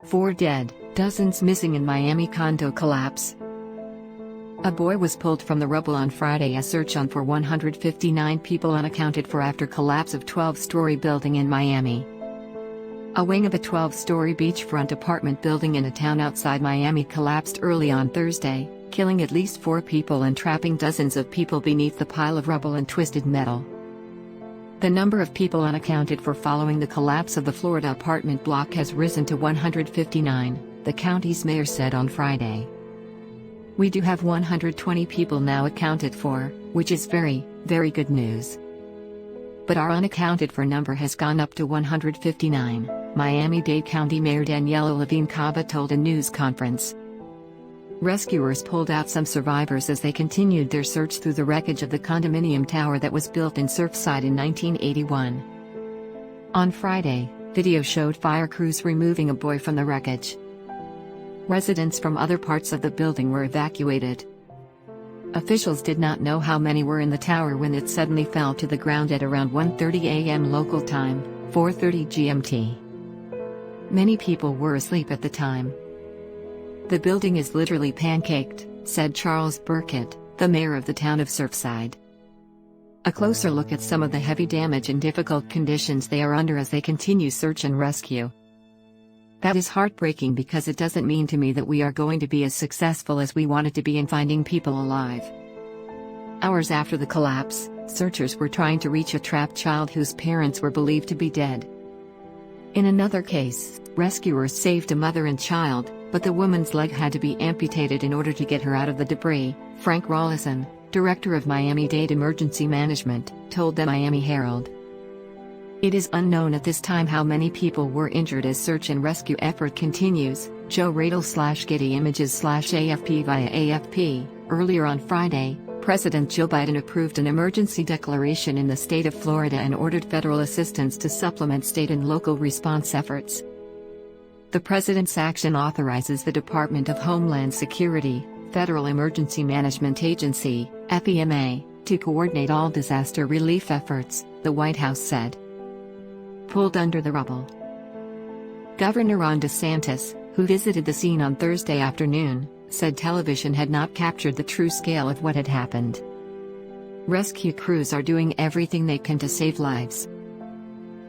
4 dead, dozens missing in Miami condo collapse. A boy was pulled from the rubble on Friday as search on for 159 people unaccounted for after collapse of 12-story building in Miami. A wing of a 12-story beachfront apartment building in a town outside Miami collapsed early on Thursday, killing at least 4 people and trapping dozens of people beneath the pile of rubble and twisted metal. The number of people unaccounted for following the collapse of the Florida apartment block has risen to 159, the county's mayor said on Friday. "We do have 120 people now accounted for, which is very, very good news. But our unaccounted for number has gone up to 159, Miami-Dade County Mayor Daniela Levine Cava told a news conference. Rescuers pulled out some survivors as they continued their search through the wreckage of the condominium tower that was built in Surfside in 1981. On Friday, video showed fire crews removing a boy from the wreckage. Residents from other parts of the building were evacuated. Officials did not know how many were in the tower when it suddenly fell to the ground at around 1:30 a.m. local time, 4:30 GMT. Many people were asleep at the time. "The building is literally pancaked," said Charles Burkett, the mayor of the town of Surfside. A closer look at some of the heavy damage and difficult conditions they are under as they continue search and rescue. "That is heartbreaking because it doesn't mean to me that we are going to be as successful as we wanted to be in finding people alive." Hours after the collapse, searchers were trying to reach a trapped child whose parents were believed to be dead. In another case, rescuers saved a mother and child, but the woman's leg had to be amputated in order to get her out of the debris, Frank Rollison, director of Miami-Dade Emergency Management, told the Miami Herald. "It is unknown at this time how many people were injured as search and rescue effort continues," Joe Radel/Getty Images/AFP via AFP. Earlier on Friday, President Joe Biden approved an emergency declaration in the state of Florida and ordered federal assistance to supplement state and local response efforts. The president's action authorizes the Department of Homeland Security, Federal Emergency Management Agency, FEMA, to coordinate all disaster relief efforts, the White House said. Pulled under the rubble. Governor Ron DeSantis, who visited the scene on Thursday afternoon, said television had not captured the true scale of what had happened. "Rescue crews are doing everything they can to save lives.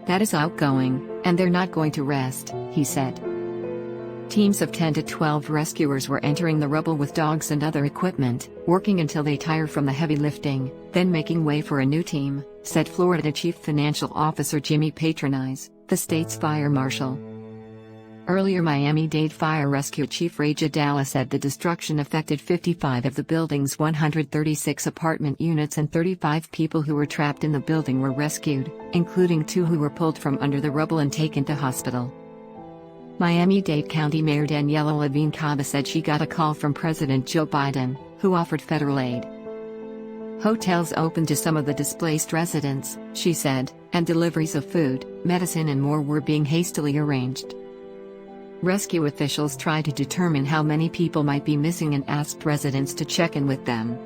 That is outgoing, and they're not going to rest," he said. Teams of 10 to 12 rescuers were entering the rubble with dogs and other equipment, working until they tire from the heavy lifting, then making way for a new team, said Florida Chief Financial Officer Jimmy Patronize, the state's fire marshal. Earlier, Miami-Dade Fire Rescue Chief Ray Jadala said the destruction affected 55 of the building's 136 apartment units and 35 people who were trapped in the building were rescued, including 2 who were pulled from under the rubble and taken to hospital. Miami-Dade County Mayor Daniela Levine Cava said she got a call from President Joe Biden, who offered federal aid. Hotels opened to some of the displaced residents, she said, and deliveries of food, medicine and more were being hastily arranged. Rescue officials tried to determine how many people might be missing and asked residents to check in with them.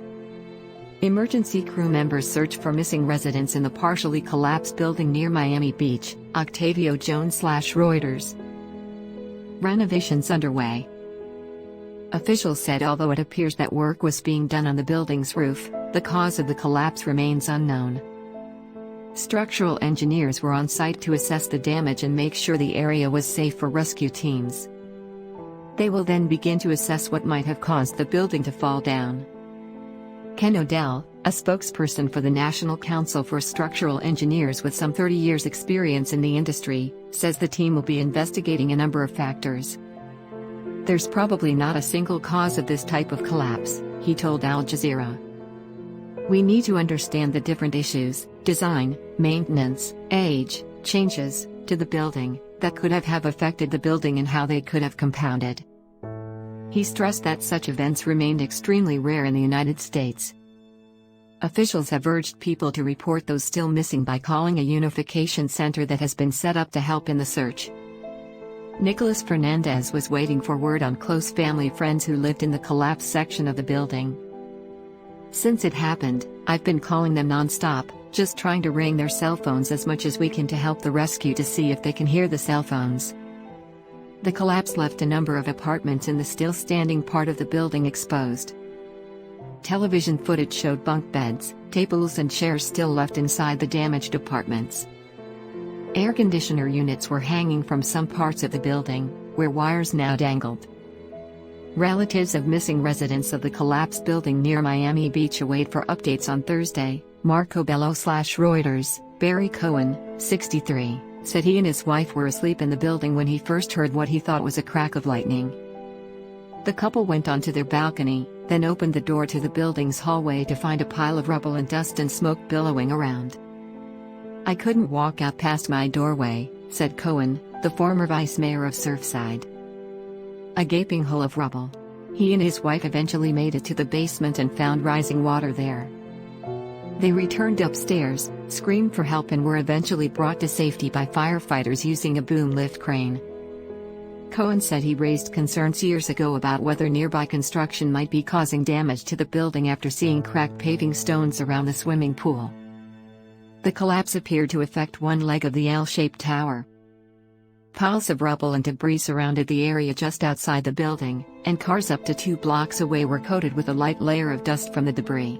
Emergency crew members searched for missing residents in the partially collapsed building near Miami Beach, Octavio Jones/Reuters. Renovations underway. Officials said although it appears that work was being done on the building's roof, the cause of the collapse remains unknown. Structural engineers were on site to assess the damage and make sure the area was safe for rescue teams. They will then begin to assess what might have caused the building to fall down. Ken Odell, a spokesperson for the National Council for Structural Engineers with some 30 years' experience in the industry, says the team will be investigating a number of factors. "There's probably not a single cause of this type of collapse," he told Al Jazeera. "We need to understand the different issues, design, maintenance, age, changes, to the building, that could have affected the building and how they could have compounded." He stressed that such events remained extremely rare in the United States. Officials have urged people to report those still missing by calling a unification center that has been set up to help in the search. Nicholas Fernandez was waiting for word on close family friends who lived in the collapsed section of the building. "Since it happened, I've been calling them non-stop, just trying to ring their cell phones as much as we can to help the rescue to see if they can hear the cell phones. The collapse left a number of apartments in the still standing part of the building exposed. Television footage showed bunk beds, tables and chairs still left inside the damaged apartments. Air conditioner units were hanging from some parts of the building, where wires now dangled. Relatives of missing residents of the collapsed building near Miami Beach await for updates on Thursday. Marco Bello/Reuters. Barry Cohen, 63, said he and his wife were asleep in the building when he first heard what he thought was a crack of lightning. The couple went onto their balcony, then opened the door to the building's hallway to find a pile of rubble and dust and smoke billowing around. "I couldn't walk out past my doorway," said Cohen, the former vice mayor of Surfside. A gaping hole of rubble. He and his wife eventually made it to the basement and found rising water there. They returned upstairs, screamed for help and were eventually brought to safety by firefighters using a boom lift crane. Cohen said he raised concerns years ago about whether nearby construction might be causing damage to the building after seeing cracked paving stones around the swimming pool. The collapse appeared to affect one leg of the L-shaped tower. Piles of rubble and debris surrounded the area just outside the building, and cars up to 2 blocks away were coated with a light layer of dust from the debris.